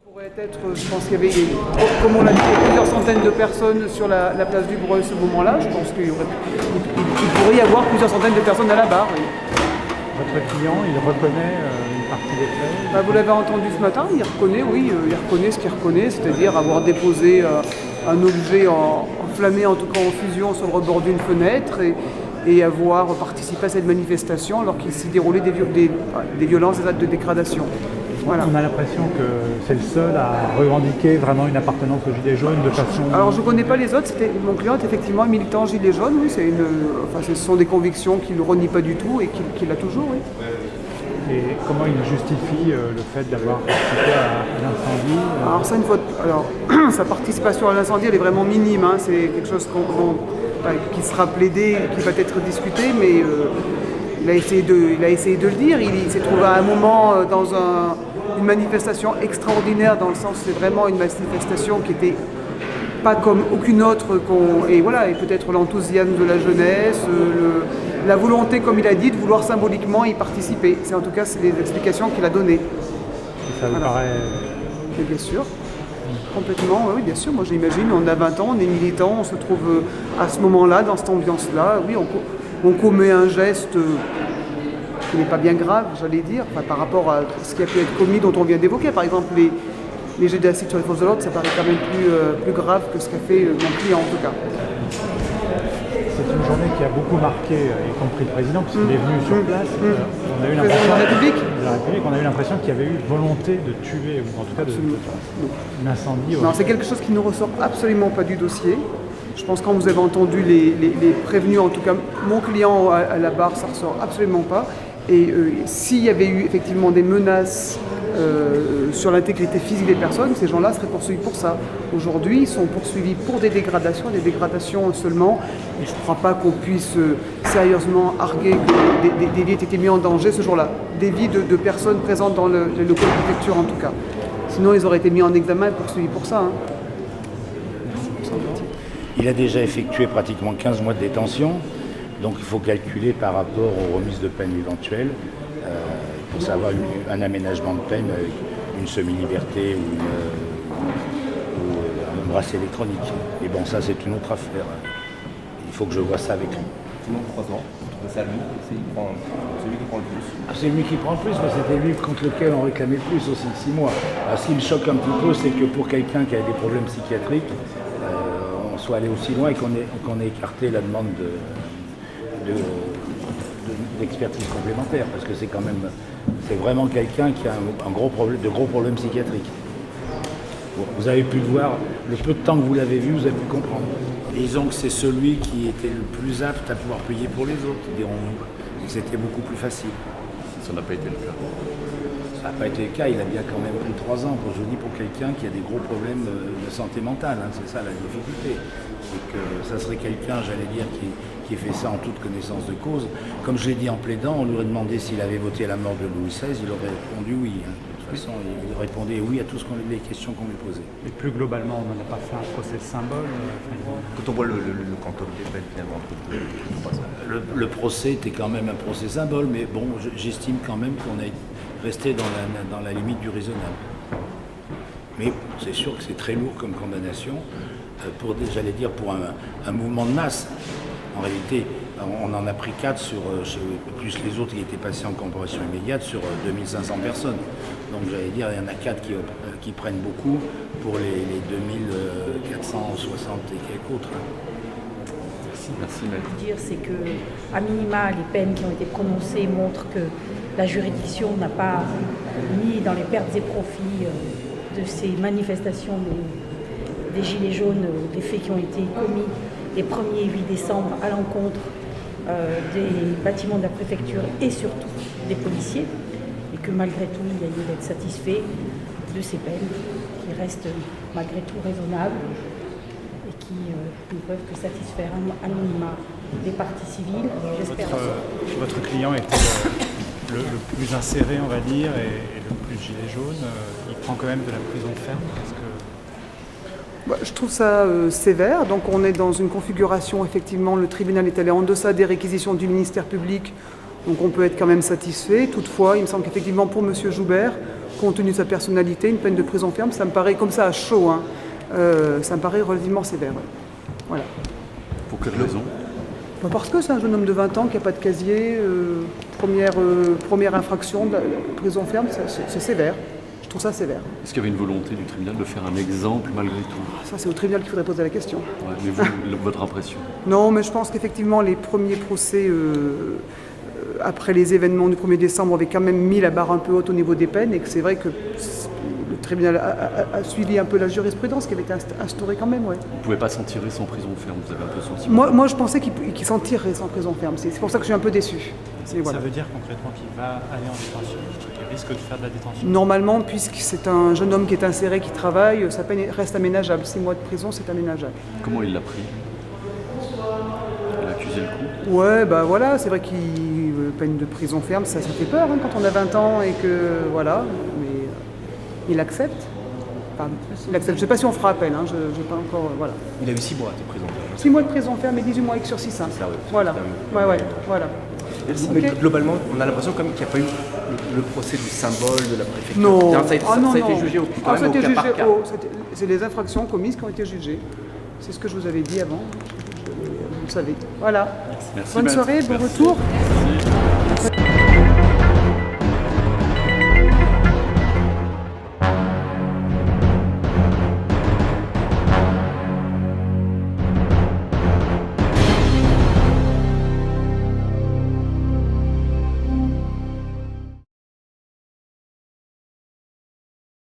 Pourrait être, je pense qu'il y avait, comme on l'a dit, plusieurs centaines de personnes sur la place du Breuil à ce moment-là. Je pense qu'il pourrait y avoir plusieurs centaines de personnes à la barre. Oui. Votre client, il reconnaît une partie des faits? Vous l'avez entendu ce matin, il reconnaît, oui, il reconnaît ce qu'il reconnaît, c'est-à-dire avoir déposé un objet enflammé, en tout cas en fusion, sur le rebord d'une fenêtre et avoir participé à cette manifestation alors qu'il s'y déroulait des violences, des actes de dégradation. Voilà. On a l'impression que c'est le seul à revendiquer vraiment une appartenance aux Gilets jaunes de façon... Alors je ne connais pas les autres, mon client est effectivement un militant Gilet jaune, oui, ce sont des convictions qu'il ne renie pas du tout et qu'il a toujours, oui. Et comment il justifie le fait d'avoir participé à l'incendie? Alors sa participation à l'incendie, elle est vraiment minime, hein. C'est quelque chose qui sera plaidé, qui va être discuté, mais il a essayé de le dire. Il s'est trouvé à un moment dans une manifestation extraordinaire, dans le sens c'est vraiment une manifestation qui était pas comme aucune autre, et peut-être l'enthousiasme de la jeunesse, la volonté, comme il a dit, de vouloir symboliquement y participer. C'est en tout cas les explications qu'il a données. Et ça vous paraît... Et bien sûr, complètement, oui, bien sûr. Moi j'imagine, on a 20 ans, on est militant, on se trouve à ce moment-là, dans cette ambiance-là. Oui, on commet un geste qui n'est pas bien grave, j'allais dire, par rapport à ce qui a pu être commis, dont on vient d'évoquer. Par exemple, les jets d'acide sur les forces de l'ordre, ça paraît quand même plus grave que ce qu'a fait mon client en tout cas. C'est une journée qui a beaucoup marqué, y compris le président, puisqu'il est venu sur place. On a eu l'impression, de la République, on a eu l'impression qu'il y avait eu volonté de tuer, ou en tout cas d'incendie. Non, c'est quelque chose qui ne ressort absolument pas du dossier. Je pense que quand vous avez entendu les prévenus, en tout cas mon client à la barre, ça ne ressort absolument pas. Et s'il y avait eu effectivement des menaces sur l'intégrité physique des personnes, ces gens-là seraient poursuivis pour ça. Aujourd'hui, ils sont poursuivis pour des dégradations seulement. Et je ne crois pas qu'on puisse sérieusement arguer que des vies aient été mises en danger ce jour-là. Des vies de personnes présentes dans le locaux de préfecture en tout cas. Sinon, ils auraient été mis en examen et poursuivis pour ça. Hein. Il a déjà effectué pratiquement 15 mois de détention, donc il faut calculer par rapport aux remises de peine éventuelles pour savoir un aménagement de peine, une semi-liberté ou un bracelet électronique. Et bon, ça c'est une autre affaire. Il faut que je vois ça avec lui. Sinon 3 ans, c'est lui, celui qui prend le plus. C'est lui qui prend le plus, mais c'était lui contre lequel on réclamait le plus aussi, 6 mois. Alors, ce qui me choque un petit peu, c'est que pour quelqu'un qui a des problèmes psychiatriques, on soit allé aussi loin et qu'on ait écarté la demande d'expertise complémentaire, parce que c'est vraiment quelqu'un qui a de gros problèmes psychiatriques. Bon, vous avez pu le voir, le peu de temps que vous l'avez vu, vous avez pu comprendre. Disons que c'est celui qui était le plus apte à pouvoir payer pour les autres, dirons-nous. C'était beaucoup plus facile. Ça n'a pas été le cas. Ça n'a pas été le cas, il a bien quand même pris 3 ans, je vous dis, pour quelqu'un qui a des gros problèmes de santé mentale, hein, c'est ça la difficulté. Et que ça serait quelqu'un, j'allais dire, qui fait ça en toute connaissance de cause. Comme je l'ai dit en plaidant, on lui aurait demandé s'il avait voté à la mort de Louis XVI, il aurait répondu oui. Hein. De toute façon, il répondait oui à toutes les questions qu'on lui posait. Et plus globalement, on n'a pas fait un procès symbole. Quand on voit le quantum des peines, finalement, Le procès était quand même un procès symbole, mais bon, j'estime quand même qu'on est resté dans la limite du raisonnable. Mais c'est sûr que c'est très lourd comme condamnation pour un mouvement de masse. En réalité, on en a pris 4 plus les autres qui étaient passés en comparution immédiate sur 2500 personnes. Donc j'allais dire, il y en a 4 qui prennent beaucoup pour les 2460 et quelques autres. Merci. Dire, c'est que, à minima, les peines qui ont été prononcées montrent que la juridiction n'a pas mis dans les pertes et profits de ces manifestations des Gilets jaunes, des faits qui ont été commis les 1er et 8 décembre à l'encontre des bâtiments de la préfecture et surtout des policiers, et que malgré tout, il y a lieu d'être satisfait de ces peines qui restent malgré tout raisonnables et qui ne peuvent que satisfaire à minima les parties civiles, j'espère. Votre client était le plus inséré, on va dire, et le plus gilet jaune. Il prend quand même de la prison ferme parce que... Je trouve ça sévère. Donc on est dans une configuration, effectivement, le tribunal est allé en deçà des réquisitions du ministère public, donc on peut être quand même satisfait. Toutefois, il me semble qu'effectivement pour M. Joubert, compte tenu de sa personnalité, une peine de prison ferme, ça me paraît comme ça à chaud, hein, ça me paraît relativement sévère. Ouais. Voilà. Pour quelle raison? Bah, parce que c'est un jeune homme de 20 ans qui n'a pas de casier, première infraction, de la prison ferme, c'est sévère. Je trouve ça sévère. Est-ce qu'il y avait une volonté du tribunal de faire un exemple malgré tout? Ça, c'est au tribunal qu'il faudrait poser la question. Ouais, mais vous, votre impression? Non, mais je pense qu'effectivement, les premiers procès après les événements du 1er décembre avaient quand même mis la barre un peu haute au niveau des peines et que c'est vrai que le tribunal a suivi un peu la jurisprudence qui avait été instaurée quand même. Ouais. Vous ne pouvez pas s'en tirer sans prison ferme, vous avez un peu senti? Moi, je pensais qu'il s'en tirerait sans prison ferme. C'est pour ça que je suis un peu déçu. Ça veut dire concrètement qu'il va aller en détention, qu'il risque de faire de la détention? Normalement, puisque c'est un jeune homme qui est inséré, qui travaille, sa peine reste aménageable. 6 mois de prison, c'est aménageable. Comment il l'a pris? Il a accusé le coup? Ouais, bah voilà, c'est vrai qu'il peine de prison ferme, ça fait peur hein, quand on a 20 ans et que voilà, mais il accepte. Enfin, il accepte. Je ne sais pas si on fera appel, hein, je n'ai pas encore, voilà. Il a eu 6 mois de prison ferme. 6 mois de prison ferme et 18 mois avec sursis. Hein. Ça, ouais. Voilà. Ouais, voilà. Mais Ok. globalement, on a l'impression quand même qu'il n'y a pas eu le procès du symbole de la préfecture. Non, Ça a été, ah, non, ça a été non. jugé Ah, ça a au été cas par jugé cas. c'est les infractions commises qui ont été jugées. C'est ce que je vous avais dit avant. Vous le savez. Voilà. Merci, Bonne maître. soirée, bon Merci. retour.